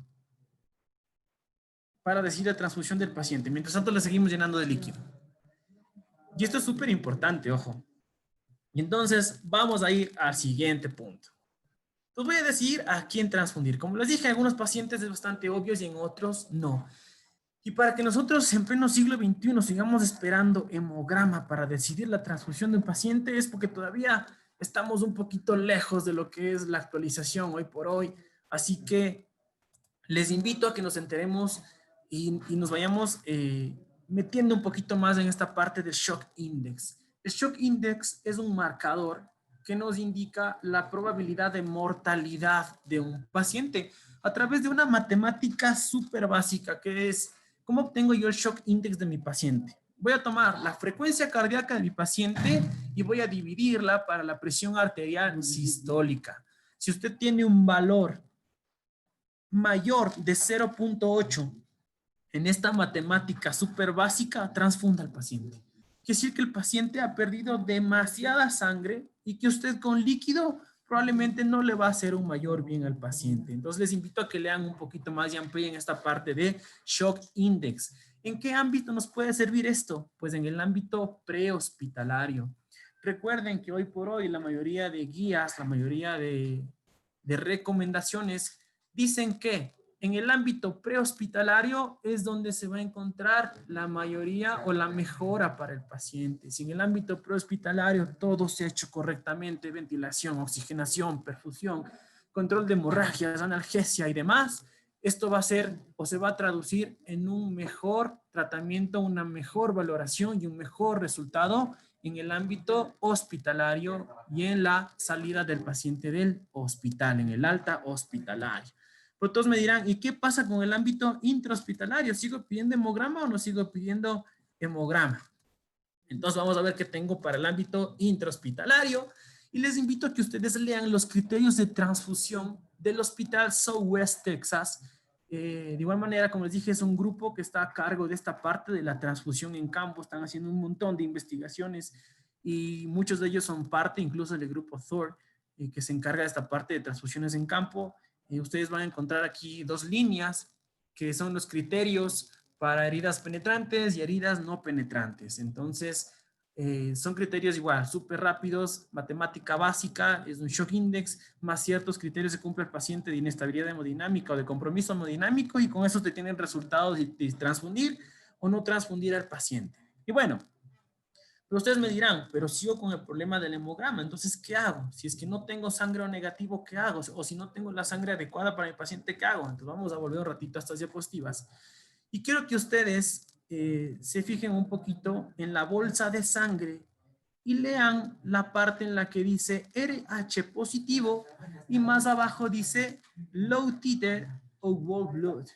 para decir la transfusión del paciente? Mientras tanto, le seguimos llenando de líquido. Y esto es súper importante, ojo. Y entonces vamos a ir al siguiente punto. Pues voy a decir a quién transfundir. Como les dije, en algunos pacientes es bastante obvio y en otros no. Y para que nosotros en pleno siglo XXI sigamos esperando hemograma para decidir la transfusión de un paciente es porque todavía estamos un poquito lejos de lo que es la actualización hoy por hoy. Así que les invito a que nos enteremos y nos vayamos metiendo un poquito más en esta parte del Shock Index. El Shock Index es un marcador que nos indica la probabilidad de mortalidad de un paciente a través de una matemática súper básica que es, ¿cómo obtengo yo el Shock Index de mi paciente? voy a tomar la frecuencia cardíaca de mi paciente y voy a dividirla para la presión arterial sistólica. Si usted tiene un valor mayor de 0.8 en esta matemática súper básica, transfunda al paciente. Quiere decir que el paciente ha perdido demasiada sangre y que usted con líquido probablemente no le va a hacer un mayor bien al paciente. Entonces les invito a que lean un poquito más y amplíen esta parte de Shock Index. ¿En qué ámbito nos puede servir esto? Pues en el ámbito prehospitalario. Recuerden que hoy por hoy la mayoría de guías, la mayoría de recomendaciones dicen que en el ámbito prehospitalario es donde se va a encontrar la mayoría o la mejora para el paciente. Si en el ámbito prehospitalario todo se ha hecho correctamente, ventilación, oxigenación, perfusión, control de hemorragias, analgesia y demás, esto va a ser o se va a traducir en un mejor tratamiento, una mejor valoración y un mejor resultado en el ámbito hospitalario y en la salida del paciente del hospital, en el alta hospitalaria. Pero todos me dirán, ¿y qué pasa con el ámbito intrahospitalario? ¿Sigo pidiendo hemograma o no sigo pidiendo hemograma? Entonces vamos a ver qué tengo para el ámbito intrahospitalario y les invito a que ustedes lean los criterios de transfusión del Hospital Southwest Texas. De igual manera, como les dije, es un grupo que está a cargo de esta parte de la transfusión en campo. Están haciendo un montón de investigaciones y muchos de ellos son parte incluso del grupo Thor, que se encarga de esta parte de transfusiones en campo. Ustedes van a encontrar aquí dos líneas que son los criterios para heridas penetrantes y heridas no penetrantes. Entonces, son criterios igual, súper rápidos, matemática básica, es un shock index, más ciertos criterios se cumple el paciente de inestabilidad hemodinámica o de compromiso hemodinámico y con eso te tienen resultados de transfundir o no transfundir al paciente. Y bueno, pero ustedes me dirán, pero sigo con el problema del hemograma, entonces, ¿qué hago? Si es que no tengo sangre O negativo, ¿qué hago? O si no tengo la sangre adecuada para mi paciente, ¿qué hago? Entonces, vamos a volver un ratito a estas diapositivas. Y quiero que ustedes se fijen un poquito en la bolsa de sangre y lean la parte en la que dice RH positivo y más abajo dice low titer o whole blood.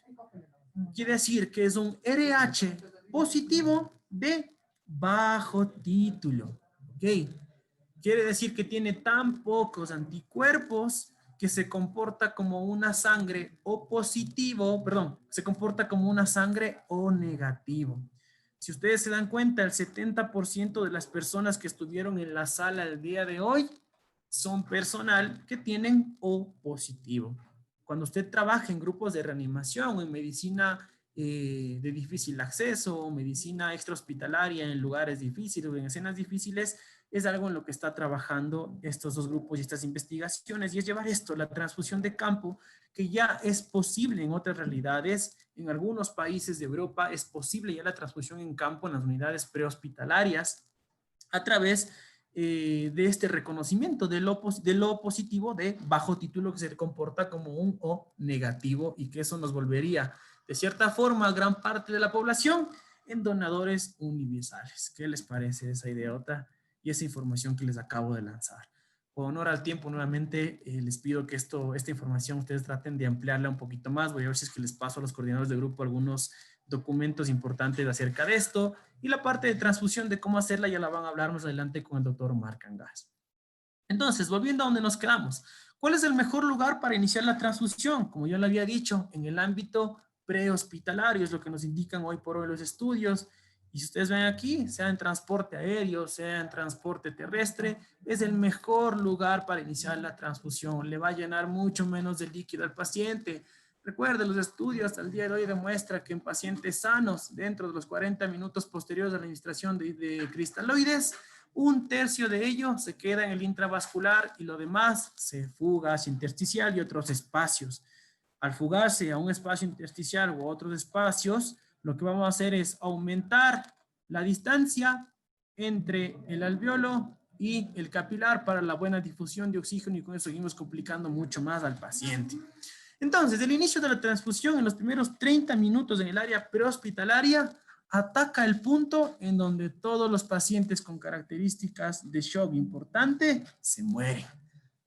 Quiere decir que es un RH positivo de bajo título. ¿Ok? Quiere decir que tiene tan pocos anticuerpos que se comporta como una sangre O positivo, perdón, se comporta como una sangre O negativo. Si ustedes se dan cuenta, el 70% de las personas que estuvieron en la sala el día de hoy son personal que tienen O positivo. Cuando usted trabaja en grupos de reanimación o en medicina de difícil acceso o medicina extrahospitalaria en lugares difíciles o en escenas difíciles, es algo en lo que está trabajando estos dos grupos y estas investigaciones, y es llevar esto, la transfusión de campo, que ya es posible en otras realidades. En algunos países de Europa es posible ya la transfusión en campo en las unidades prehospitalarias a través de este reconocimiento de lo positivo de bajo título que se comporta como un O negativo y que eso nos volvería de cierta forma gran parte de la población en donadores universales. ¿Qué les parece esa ideota y esa información que les acabo de lanzar? Por honor al tiempo, nuevamente les pido que esta información ustedes traten de ampliarla un poquito más. Voy a ver si es que les paso a los coordinadores de grupo algunos documentos importantes acerca de esto. Y la parte de transfusión, de cómo hacerla, ya la van a hablar más adelante con el doctor Marc Angás. Entonces, volviendo a donde nos quedamos. ¿Cuál es el mejor lugar para iniciar la transfusión? Como yo le había dicho, en el ámbito prehospitalario, es lo que nos indican hoy por hoy los estudios. Y si ustedes ven aquí, sea en transporte aéreo, sea en transporte terrestre, es el mejor lugar para iniciar la transfusión. Le va a llenar mucho menos de líquido al paciente. Recuerde, los estudios hasta el día de hoy demuestran que en pacientes sanos, dentro de los 40 minutos posteriores a la administración de cristaloides, un tercio de ello se queda en el intravascular y lo demás se fuga hacia intersticial y otros espacios. Al fugarse a un espacio intersticial u otros espacios, lo que vamos a hacer es aumentar la distancia entre el alveolo y el capilar para la buena difusión de oxígeno, y con eso seguimos complicando mucho más al paciente. Entonces, el inicio de la transfusión en los primeros 30 minutos en el área prehospitalaria ataca el punto en donde todos los pacientes con características de shock importante se mueren.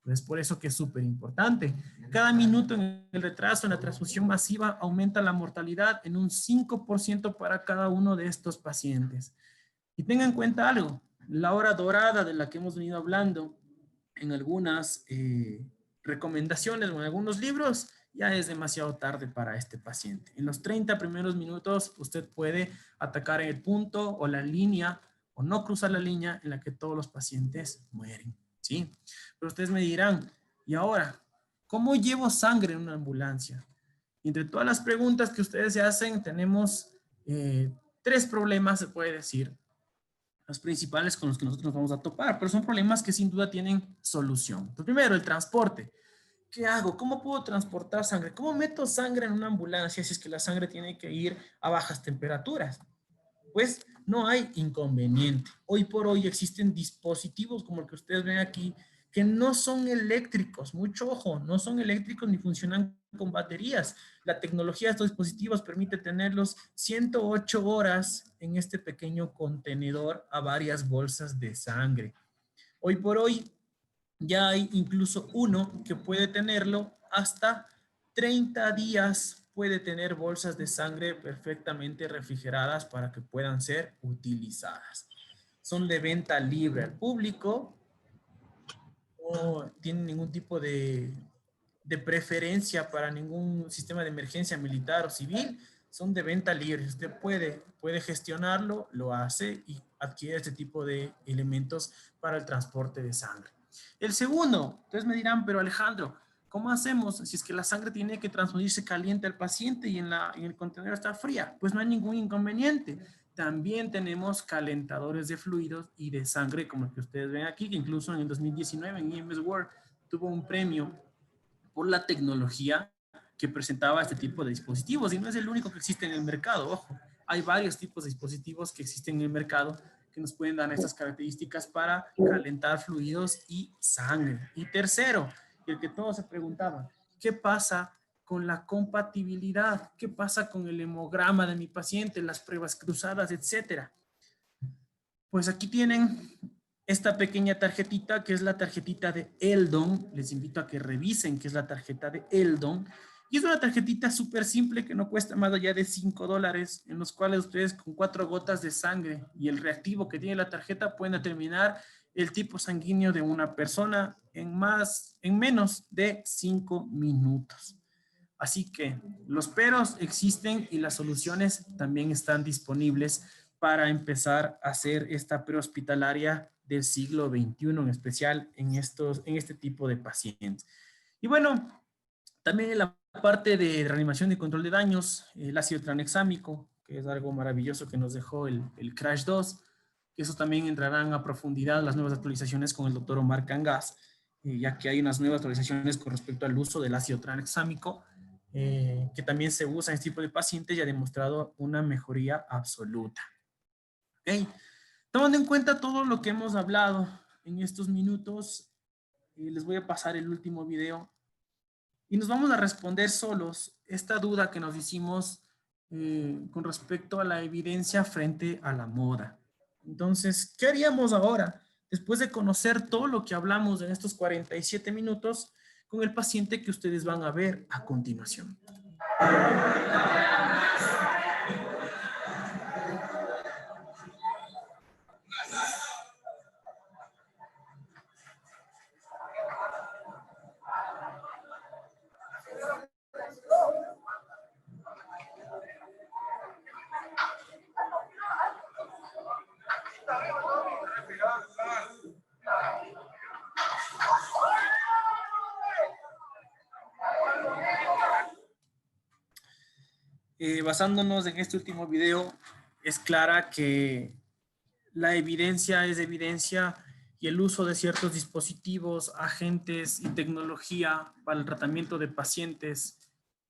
Es por eso que es súper importante. Cada minuto en el retraso en la transfusión masiva aumenta la mortalidad en un 5% para cada uno de estos pacientes. Y tengan en cuenta algo, la hora dorada de la que hemos venido hablando en algunas recomendaciones o en algunos libros, ya es demasiado tarde para este paciente. En los 30 primeros minutos usted puede atacar el punto o la línea o no cruzar la línea en la que todos los pacientes mueren, ¿sí? Pero ustedes me dirán, ¿y ahora cómo llevo sangre en una ambulancia? Y entre todas las preguntas que ustedes se hacen, tenemos 3 problemas, se puede decir, los principales con los que nosotros nos vamos a topar, pero son problemas que sin duda tienen solución. Entonces, primero, el transporte. ¿Qué hago? ¿Cómo puedo transportar sangre? ¿Cómo meto sangre en una ambulancia si es que la sangre tiene que ir a bajas temperaturas? Pues no hay inconveniente. Hoy por hoy existen dispositivos como el que ustedes ven aquí que no son eléctricos, mucho ojo, no son eléctricos ni funcionan con baterías. La tecnología de estos dispositivos permite tenerlos 108 horas en este pequeño contenedor a varias bolsas de sangre. Hoy por hoy ya hay incluso uno que puede tenerlo hasta 30 días, puede tener bolsas de sangre perfectamente refrigeradas para que puedan ser utilizadas. Son de venta libre al público, no tienen ningún tipo de preferencia para ningún sistema de emergencia militar o civil, son de venta libre. Usted puede gestionarlo, lo hace y adquiere este tipo de elementos para el transporte de sangre. El segundo, ustedes me dirán, pero Alejandro, ¿cómo hacemos si es que la sangre tiene que transfundirse caliente al paciente y en el contenedor está fría? Pues no hay ningún inconveniente. También tenemos calentadores de fluidos y de sangre, como el que ustedes ven aquí, que incluso en el 2019 en EMS World tuvo un premio por la tecnología que presentaba este tipo de dispositivos. Y no es el único que existe en el mercado, ojo. Hay varios tipos de dispositivos que existen en el mercado que nos pueden dar estas características para calentar fluidos y sangre. Y tercero, el que todos se preguntaban, ¿qué pasa con la compatibilidad? ¿Qué pasa con el hemograma de mi paciente, las pruebas cruzadas, etcétera? Pues aquí tienen esta pequeña tarjetita que es la tarjetita de Eldon. Les invito a que revisen qué es la tarjeta de Eldon. Y es una tarjetita súper simple que no cuesta más allá de $5, en los cuales ustedes con 4 gotas de sangre y el reactivo que tiene la tarjeta pueden determinar el tipo sanguíneo de una persona en menos de 5 minutos. Así que los peros existen y las soluciones también están disponibles para empezar a hacer esta prehospitalaria del siglo XXI, en especial en este tipo de pacientes. Y bueno, también en la parte de reanimación y control de daños, el ácido tranexámico, que es algo maravilloso que nos dejó el Crash 2, que eso también entrarán a profundidad las nuevas actualizaciones con el doctor Omar Cangas, ya que hay unas nuevas actualizaciones con respecto al uso del ácido tranexámico, que también se usa en este tipo de pacientes y ha demostrado una mejoría absoluta. ¿Okay? Tomando en cuenta todo lo que hemos hablado en estos minutos, les voy a pasar el último video y nos vamos a responder solos esta duda que nos hicimos con respecto a la evidencia frente a la moda. Entonces, ¿qué haríamos ahora? Después de conocer todo lo que hablamos en estos 47 minutos con el paciente que ustedes van a ver a continuación. Basándonos en este último video, es clara que la evidencia es evidencia y el uso de ciertos dispositivos, agentes y tecnología para el tratamiento de pacientes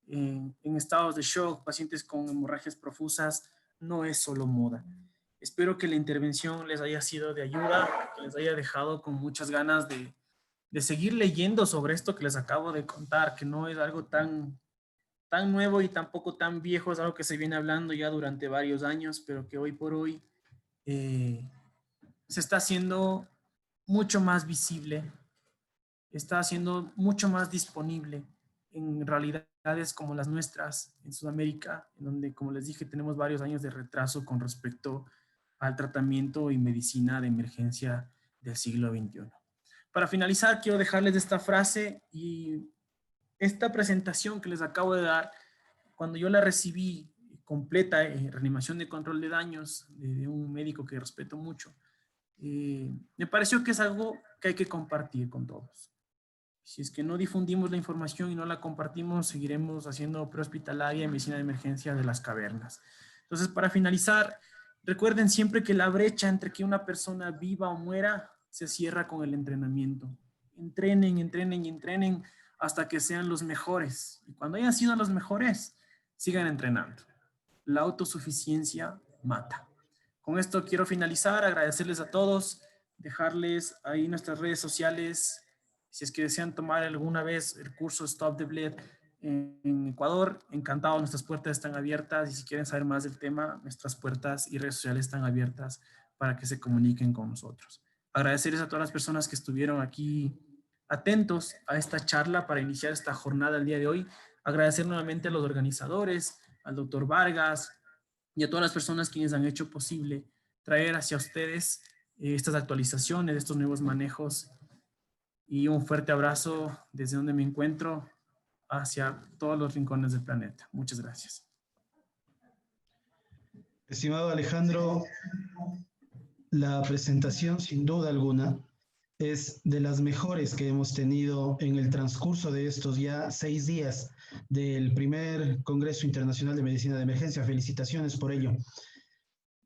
en estados de shock, pacientes con hemorragias profusas, no es solo moda. Espero que la intervención les haya sido de ayuda, que les haya dejado con muchas ganas de seguir leyendo sobre esto que les acabo de contar, que no es algo tan nuevo y tampoco tan viejo, es algo que se viene hablando ya durante varios años, pero que hoy por hoy se está haciendo mucho más visible, está haciendo mucho más disponible en realidades como las nuestras en Sudamérica, en donde, como les dije, tenemos varios años de retraso con respecto al tratamiento y medicina de emergencia del siglo XXI. Para finalizar, quiero dejarles esta frase y esta presentación que les acabo de dar, cuando yo la recibí completa, reanimación de control de daños, de un médico que respeto mucho, me pareció que es algo que hay que compartir con todos. Si es que no difundimos la información y no la compartimos, seguiremos haciendo prehospitalaria y medicina de emergencia de las cavernas. Entonces, para finalizar, recuerden siempre que la brecha entre que una persona viva o muera se cierra con el entrenamiento. Entrenen, entrenen y entrenen hasta que sean los mejores. Y cuando hayan sido los mejores, sigan entrenando. La autosuficiencia mata. Con esto quiero finalizar, agradecerles a todos, dejarles ahí nuestras redes sociales. Si es que desean tomar alguna vez el curso Stop the Bleed en Ecuador, encantado, nuestras puertas están abiertas y si quieren saber más del tema, nuestras puertas y redes sociales están abiertas para que se comuniquen con nosotros. Agradecerles a todas las personas que estuvieron aquí atentos a esta charla para iniciar esta jornada el día de hoy. Agradecer nuevamente a los organizadores, al doctor Vargas y a todas las personas quienes han hecho posible traer hacia ustedes estas actualizaciones, estos nuevos manejos. Y un fuerte abrazo desde donde me encuentro hacia todos los rincones del planeta. Muchas gracias. Estimado Alejandro, la presentación sin duda alguna es de las mejores que hemos tenido en el transcurso de estos ya 6 días del primer Congreso Internacional de Medicina de Emergencia. Felicitaciones por ello.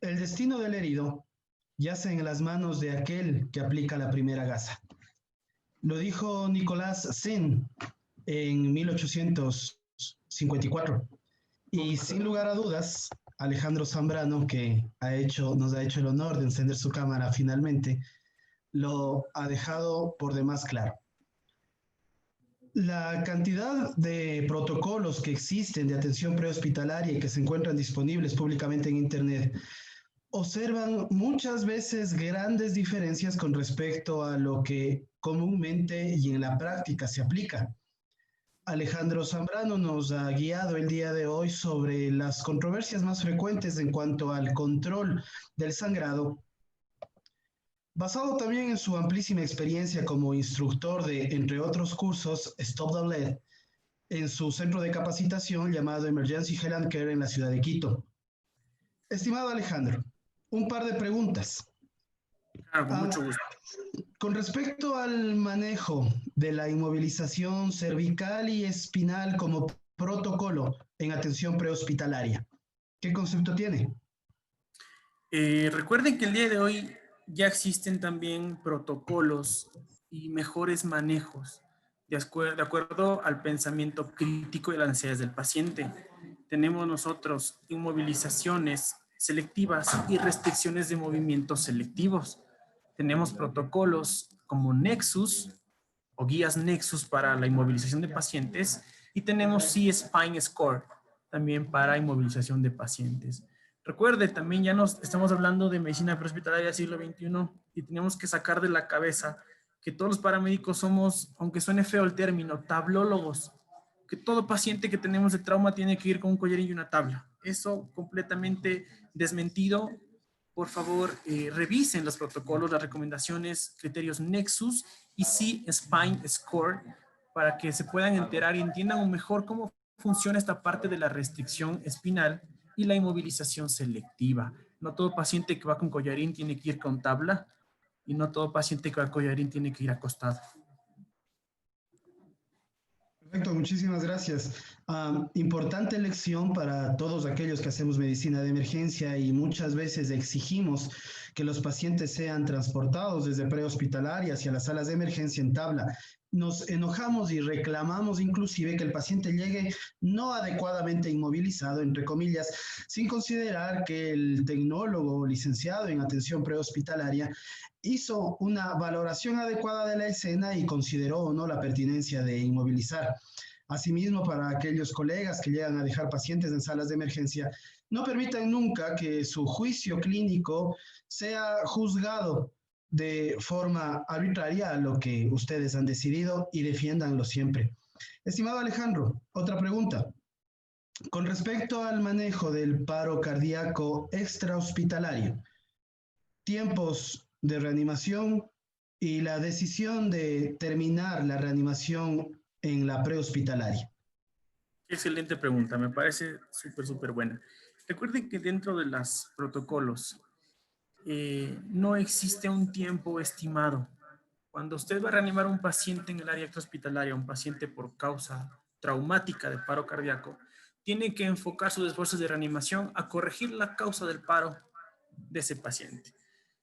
El destino del herido yace en las manos de aquel que aplica la primera gasa. Lo dijo Nicolás Sen en 1854. Y sin lugar a dudas, Alejandro Zambrano, que nos ha hecho el honor de encender su cámara finalmente, lo ha dejado por demás claro. La cantidad de protocolos que existen de atención prehospitalaria y que se encuentran disponibles públicamente en Internet observan muchas veces grandes diferencias con respecto a lo que comúnmente y en la práctica se aplica. Alejandro Zambrano nos ha guiado el día de hoy sobre las controversias más frecuentes en cuanto al control del sangrado, basado también en su amplísima experiencia como instructor de, entre otros cursos, Stop the Bleed, en su centro de capacitación llamado Emergency Health and Care en la ciudad de Quito. Estimado Alejandro, un par de preguntas. Claro, con mucho gusto. Con respecto al manejo de la inmovilización cervical y espinal como protocolo en atención prehospitalaria, ¿qué concepto tiene? Recuerden que el día de hoy ya existen también protocolos y mejores manejos de acuerdo al pensamiento crítico y las necesidades del paciente. Tenemos nosotros inmovilizaciones selectivas y restricciones de movimientos selectivos. Tenemos protocolos como Nexus o guías Nexus para la inmovilización de pacientes y tenemos C-Spine Score también para inmovilización de pacientes. Recuerde, también ya nos estamos hablando de medicina prehospitalaria del siglo XXI y tenemos que sacar de la cabeza que todos los paramédicos somos, aunque suene feo el término, tablólogos, que todo paciente que tenemos de trauma tiene que ir con un collarín y una tabla. Eso completamente desmentido. Por favor, revisen los protocolos, las recomendaciones, criterios Nexus y C-Spine Score para que se puedan enterar y entiendan mejor cómo funciona esta parte de la restricción espinal y la inmovilización selectiva. No todo paciente que va con collarín tiene que ir con tabla y no todo paciente que va con collarín tiene que ir acostado. Perfecto, muchísimas gracias. Importante lección para todos aquellos que hacemos medicina de emergencia y muchas veces exigimos que los pacientes sean transportados desde prehospitalaria hacia las salas de emergencia en tabla. Nos enojamos y reclamamos inclusive que el paciente llegue no adecuadamente inmovilizado, entre comillas, sin considerar que el tecnólogo licenciado en atención prehospitalaria hizo una valoración adecuada de la escena y consideró o no la pertinencia de inmovilizar. Asimismo, para aquellos colegas que llegan a dejar pacientes en salas de emergencia, no permitan nunca que su juicio clínico sea juzgado de forma arbitraria a lo que ustedes han decidido y defiéndanlo siempre. Estimado Alejandro, otra pregunta. Con respecto al manejo del paro cardíaco extrahospitalario, tiempos de reanimación y la decisión de terminar la reanimación en la prehospitalaria. Excelente pregunta, me parece súper buena. Recuerden que dentro de los protocolos no existe un tiempo estimado. Cuando usted va a reanimar a un paciente en el área extrahospitalaria, un paciente por causa traumática de paro cardíaco, tiene que enfocar sus esfuerzos de reanimación a corregir la causa del paro de ese paciente.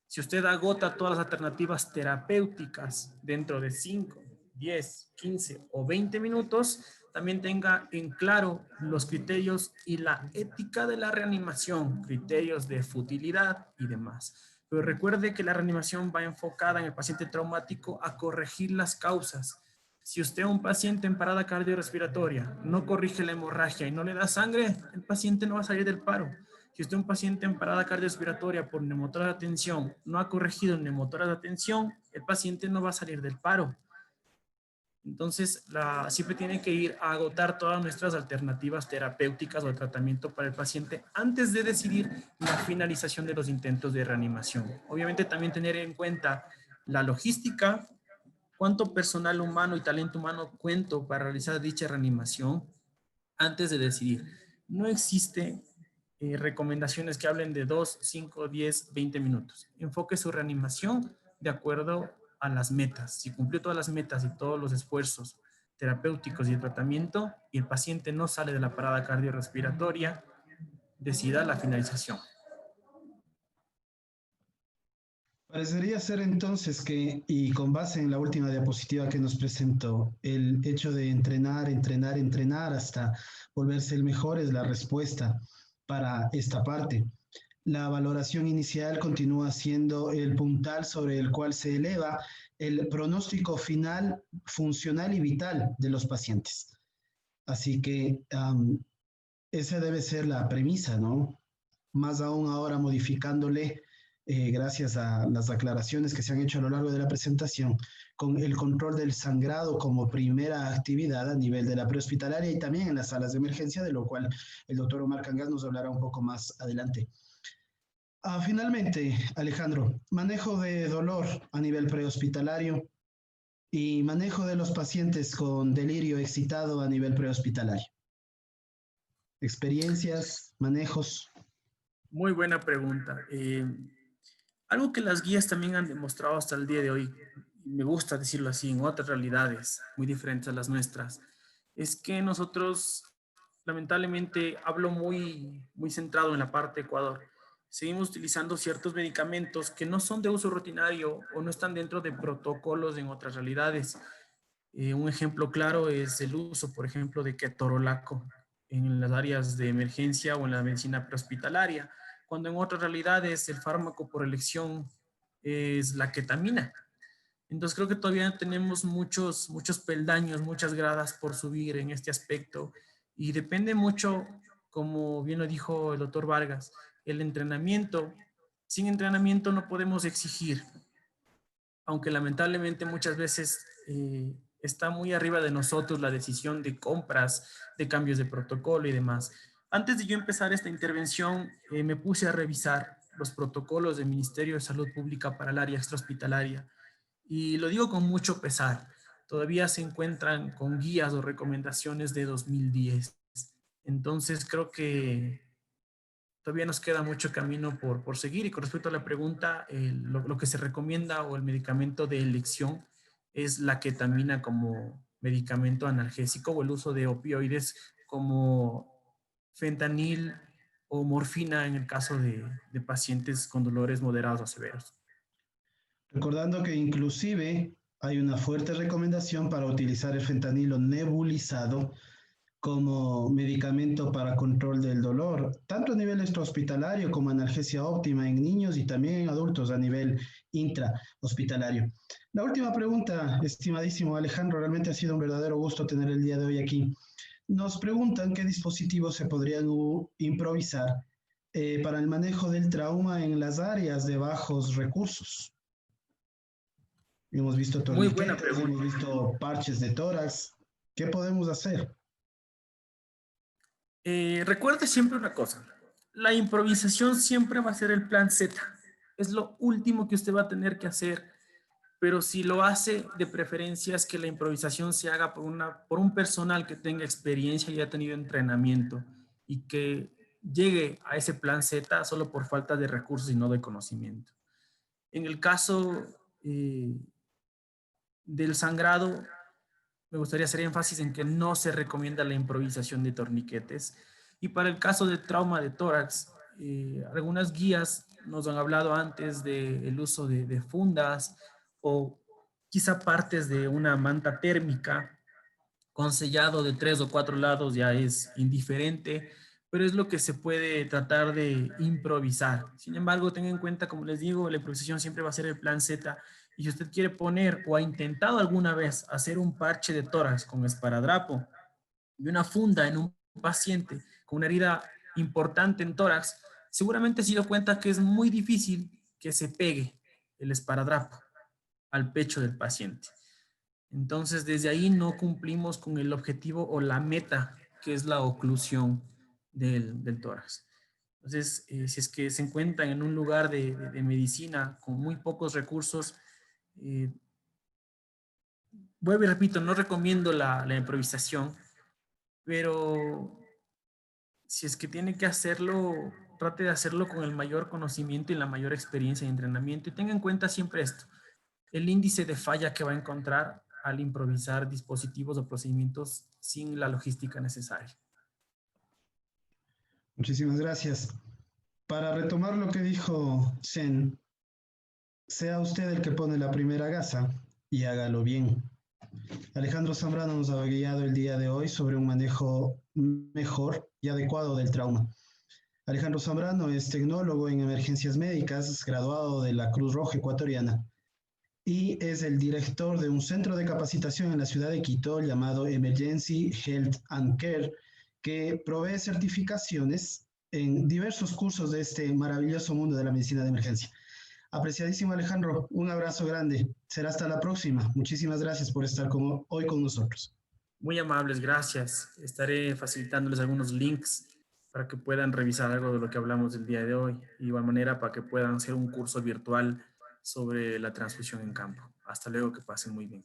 Si usted agota todas las alternativas terapéuticas dentro de 5, 10, 15 o 20 minutos, también tenga en claro los criterios y la ética de la reanimación, criterios de futilidad y demás. Pero recuerde que la reanimación va enfocada en el paciente traumático a corregir las causas. Si usted a un paciente en parada cardiorrespiratoria no corrige la hemorragia y no le da sangre, el paciente no va a salir del paro. Si usted un paciente en parada cardiorrespiratoria por neumotoras de tensión no ha corregido neumotoras de tensión, el paciente no va a salir del paro. Entonces, siempre tiene que ir a agotar todas nuestras alternativas terapéuticas o de tratamiento para el paciente antes de decidir la finalización de los intentos de reanimación. Obviamente también tener en cuenta la logística, cuánto personal humano y talento humano cuento para realizar dicha reanimación antes de decidir. No existe recomendaciones que hablen de 2, 5, 10, 20 minutos. Enfoque su reanimación de acuerdo a las metas. Si cumplió todas las metas y todos los esfuerzos terapéuticos y el tratamiento y el paciente no sale de la parada cardiorrespiratoria, decida la finalización. Parecería ser entonces que, y con base en la última diapositiva que nos presentó, el hecho de entrenar hasta volverse el mejor es la respuesta para esta parte. La valoración inicial continúa siendo el puntal sobre el cual se eleva el pronóstico final, funcional y vital de los pacientes. Así que esa debe ser la premisa, ¿no? Más aún ahora modificándole, gracias a las aclaraciones que se han hecho a lo largo de la presentación, con el control del sangrado como primera actividad a nivel de la prehospitalaria y también en las salas de emergencia, de lo cual el doctor Omar Cangas nos hablará un poco más adelante. Finalmente, Alejandro, manejo de dolor a nivel prehospitalario y manejo de los pacientes con delirio excitado a nivel prehospitalario. Experiencias, manejos. Muy buena pregunta. Algo que las guías también han demostrado hasta el día de hoy, y me gusta decirlo así, en otras realidades muy diferentes a las nuestras, es que nosotros, lamentablemente, hablo muy centrado en la parte de Ecuador, seguimos utilizando ciertos medicamentos que no son de uso rutinario o no están dentro de protocolos en otras realidades. Un ejemplo claro es el uso, por ejemplo, de ketorolaco en las áreas de emergencia o en la medicina prehospitalaria, cuando en otras realidades el fármaco por elección es la ketamina. Entonces creo que todavía tenemos muchos peldaños, muchas gradas por subir en este aspecto y depende mucho, como bien lo dijo el doctor Vargas, el entrenamiento. Sin entrenamiento no podemos exigir, aunque lamentablemente muchas veces está muy arriba de nosotros la decisión de compras, de cambios de protocolo y demás. Antes de yo empezar esta intervención, me puse a revisar los protocolos del Ministerio de Salud Pública para el área extrahospitalaria. Y lo digo con mucho pesar. Todavía se encuentran con guías o recomendaciones de 2010. Entonces creo que todavía nos queda mucho camino por seguir. Y con respecto a la pregunta, lo que se recomienda o el medicamento de elección es la ketamina como medicamento analgésico o el uso de opioides como fentanil o morfina en el caso de pacientes con dolores moderados o severos. Recordando que inclusive hay una fuerte recomendación para utilizar el fentanilo nebulizado como medicamento para control del dolor, tanto a nivel extrahospitalario como analgesia óptima en niños y también en adultos a nivel intrahospitalario. La última pregunta, estimadísimo Alejandro, realmente ha sido un verdadero gusto tener el día de hoy aquí. Nos preguntan qué dispositivos se podrían improvisar para el manejo del trauma en las áreas de bajos recursos. Hemos visto Muy buena torniquetes, pregunta. hemos visto parches de tórax. ¿Qué podemos hacer? Recuerde siempre una cosa, la improvisación siempre va a ser el plan Z, es lo último que usted va a tener que hacer, pero si lo hace, de preferencia es que la improvisación se haga por un personal que tenga experiencia y haya tenido entrenamiento y que llegue a ese plan Z solo por falta de recursos y no de conocimiento. En el caso del sangrado, me gustaría hacer énfasis en que no se recomienda la improvisación de torniquetes. Y para el caso de trauma de tórax, algunas guías nos han hablado antes del uso de fundas o quizá partes de una manta térmica con sellado de 3 o 4 lados ya es indiferente, pero es lo que se puede tratar de improvisar. Sin embargo, tengan en cuenta, como les digo, la improvisación siempre va a ser el plan Z. Y si usted quiere poner o ha intentado alguna vez hacer un parche de tórax con esparadrapo y una funda en un paciente con una herida importante en tórax, seguramente se dio cuenta que es muy difícil que se pegue el esparadrapo al pecho del paciente. Entonces, desde ahí no cumplimos con el objetivo o la meta, que es la oclusión del tórax. Entonces, si es que se encuentran en un lugar de medicina con muy pocos recursos, eh, vuelvo y repito, no recomiendo la improvisación, pero si es que tiene que hacerlo, trate de hacerlo con el mayor conocimiento y la mayor experiencia y entrenamiento. Y tenga en cuenta siempre esto, el índice de falla que va a encontrar al improvisar dispositivos o procedimientos sin la logística necesaria. Muchísimas gracias. Para retomar lo que dijo Sen, sea usted el que pone la primera gasa y hágalo bien. Alejandro Zambrano nos ha guiado el día de hoy sobre un manejo mejor y adecuado del trauma. Alejandro Zambrano es tecnólogo en emergencias médicas, graduado de la Cruz Roja Ecuatoriana y es el director de un centro de capacitación en la ciudad de Quito llamado Emergency Health and Care, que provee certificaciones en diversos cursos de este maravilloso mundo de la medicina de emergencia. Apreciadísimo Alejandro, un abrazo grande. Será hasta la próxima. Muchísimas gracias por estar hoy con nosotros. Muy amables, gracias. Estaré facilitándoles algunos links para que puedan revisar algo de lo que hablamos el día de hoy. De igual manera, para que puedan hacer un curso virtual sobre la transfusión en campo. Hasta luego, que pasen muy bien.